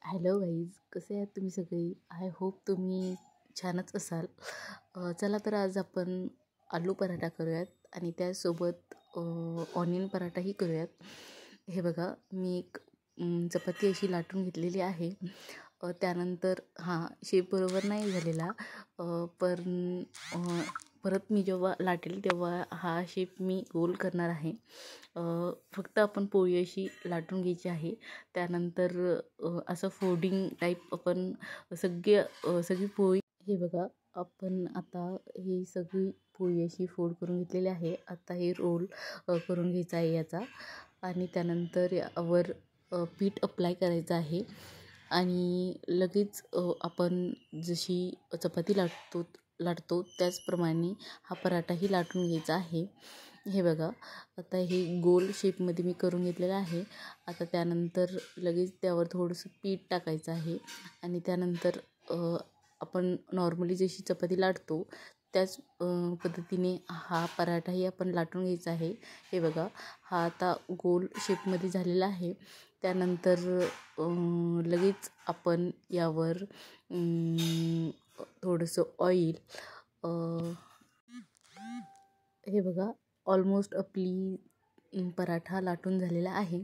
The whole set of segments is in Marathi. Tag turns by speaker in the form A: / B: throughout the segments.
A: हॅलो गाईज, कसे आहात तुम्ही सगळे? आय होप तुम्ही छानच असाल. चला तर आज आपण आलू पराठा करूयात आणि त्यासोबत ऑनियन पराठाही करूयात. हे बघा, मी एक चपाती अशी लाटून घेतलेली आहे. त्यानंतर शेप बरोबर नाही झालेला, पण परत मी जेव्हा लाटेल तेव्हा हा शेप मी गोल करणार आहे. फक्त आपण पोळी अशी लाटून घ्यायची आहे. त्यानंतर असं फोल्डिंग टाईप आपण सगळी पोळी हे बघा, आपण आता ही सगळी पोळी अशी फोल्ड करून घेतलेली आहे. आता हे रोल करून घ्यायचा आहे याचा, आणि त्यानंतर यावर पीठ अप्लाय करायचं आहे. आणि लगेच आपण जशी चपाती लाटतो त्याचप्रमाणे हा पराठाही लाटून घ्यायचा आहे. हे बघा, आता हे गोल शेपमध्ये मी करून घेतलेलं आहे. आता त्यानंतर लगेच त्यावर थोडंसं पीठ टाकायचं आहे आणि त्यानंतर आपण नॉर्मली जशी चपाती लाटतो त्याच पद्धतीने हा पराठाही आपण लाटून घ्यायचा आहे. हे बघा, हा आता गोल शेपमध्ये झालेला आहे. त्यानंतर लगेच आपण यावर थोडंसं ऑइल, हे बघा, ऑलमोस्ट आपली पराठा लाटून झालेला आहे.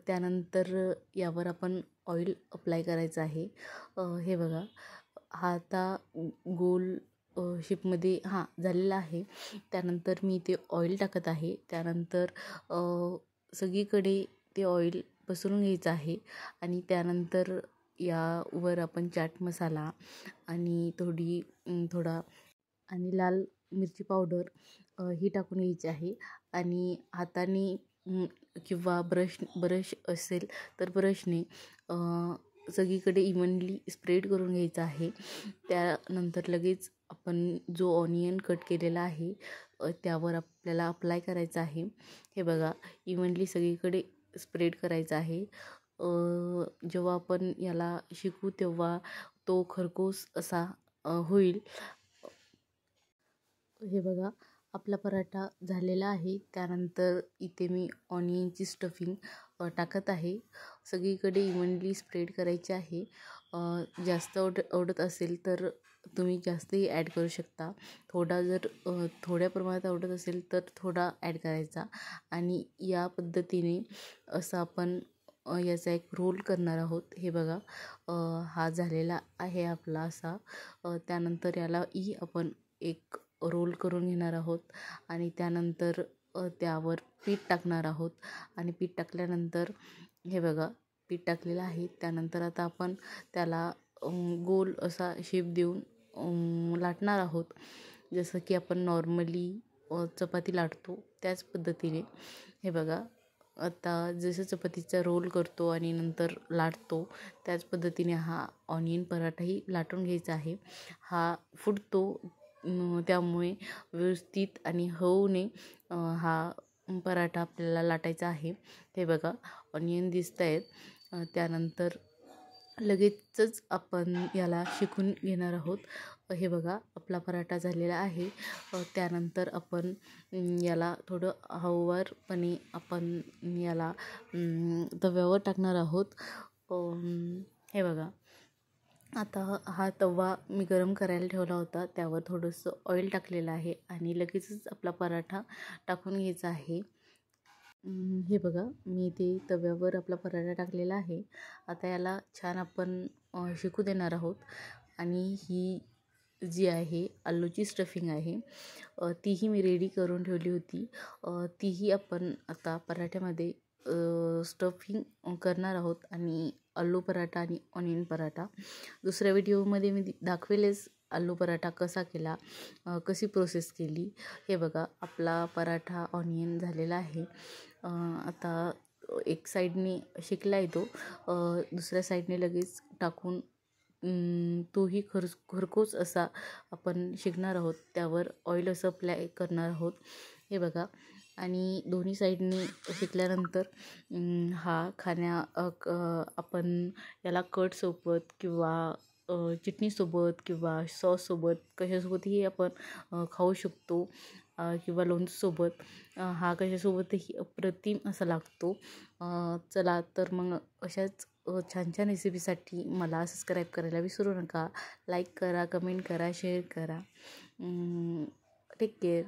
A: त्यानंतर यावर आपण ऑइल अप्लाय करायचं आहे. हे बघा, हा आता गोल शेपमध्ये झालेला आहे. त्यानंतर मी ते ऑइल टाकत आहे. त्यानंतर सगळीकडे ते ऑइल पसरून घ्यायचं आहे आणि त्यानंतर यावर आपण चाट मसाला आणि थोडा आणि लाल मिरची पावडर ही टाकून घ्यायची आहे. आणि हाताने किंवा ब्रश असेल तर ब्रशने सगळीकडे इव्हनली स्प्रेड करून घ्यायचं आहे. त्यानंतर लगेच आपण जो ऑनियन कट केलेला आहे त्यावर आपल्याला अप्लाय करायचा आहे. हे बघा, इव्हनली सगळीकडे स्प्रेड करायचा आहे. जेव्हा आपण याला शिकू तेव्हा तो खरपूस असा होईल. हे बघा, आपला पराठा झालेला आहे. त्यानंतर इथे मी ऑनियनची स्टफिंग टाकत आहे. सगळीकडे इव्हनली स्प्रेड करायचे आहे. जास्त आवडत असेल तर तुम्ही जास्तही ॲड करू शकता. थोड्या प्रमाणात आवडत असेल तर थोडा ॲड करायचा. आणि या पद्धतीने असं आपण याचा एक रोल करणार आहोत. हे बघा, हा झालेला आहे आपला असा. त्यानंतर यालाही आपण एक रोल करून घेणार आहोत आणि त्यानंतर त्यावर पीठ टाकणार आहोत. आणि पीठ टाकल्यानंतर हे बघा, पीठ टाकलेलं आहे. त्यानंतर आता आपण त्याला गोल असा शेप देऊन लाटणार आहोत, जसं की आपण नॉर्मली चपाती लाटतो त्याच पद्धतीने. हे बघा, आता जसं चपातीचा रोल करतो आणि नंतर लाटतो त्याच पद्धतीने हा ऑनियन पराठाही लाटून घ्यायचा आहे. हा फुटतो, त्यामुळे व्यवस्थित आणि हळूने हा पराठा आपल्याला लाटायचा आहे. हे बघा, ऑनियन दिसत आहेत. त्यानंतर लगेचच आपण याला शिकून घेणार आहोत. हे बघा, आपला पराठा झालेला आहे. त्यानंतर आपण याला थोडं हळूवारपणे आपण याला तव्यावर टाकणार आहोत. हे बघा, आता हा तवा मी गरम करायला ठेवला होता. त्यावर थोडंसं ऑइल टाकलेलं आहे आणि लगेचच आपला पराठा टाकून घ्यायचा आहे. हे बघा, मी ते तव्यावर आपला पराठा टाकलेला आहे. आता याला छान आपण शिकू देणार आहोत. आणि ही जी आहे आलूची स्टफिंग आहे तीही मी रेडी करून ठेवली होती. तीही आपण आता पराठ्यामध्ये स्टफिंग करणार आहोत. आणि आलू पराठा आणि ऑनियन पराठा दुसऱ्या व्हिडिओमध्ये मी दाखवेलच आलू पराठा कसा केला, कशी प्रोसेस केली. हे बघा, आपला पराठा ऑनियन झालेला आहे. आता एक साईडने शेकला येतो, दुसऱ्या साईडने लगेच टाकून तोही खरपूस असा आपण शेकणार आहोत. त्यावर ऑइल असं अप्लाय करणार आहोत. हे बघा, आणि दोन्ही साईडने शेकल्यानंतर आपण याला कटसोबत किंवा चटणीसोबत किंवा सॉससोबत कशासोबतही आपण खाऊ शकतो, किंवा लोणचंसोबत. हा कशासोबतही अप्रतिम असा लागतो. चला तर मग अशाच छान छान रेसिपीसाठी मला सबस्क्राईब करायला विसरू नका. लाईक करा, कमेंट करा, शेअर करा. Take care.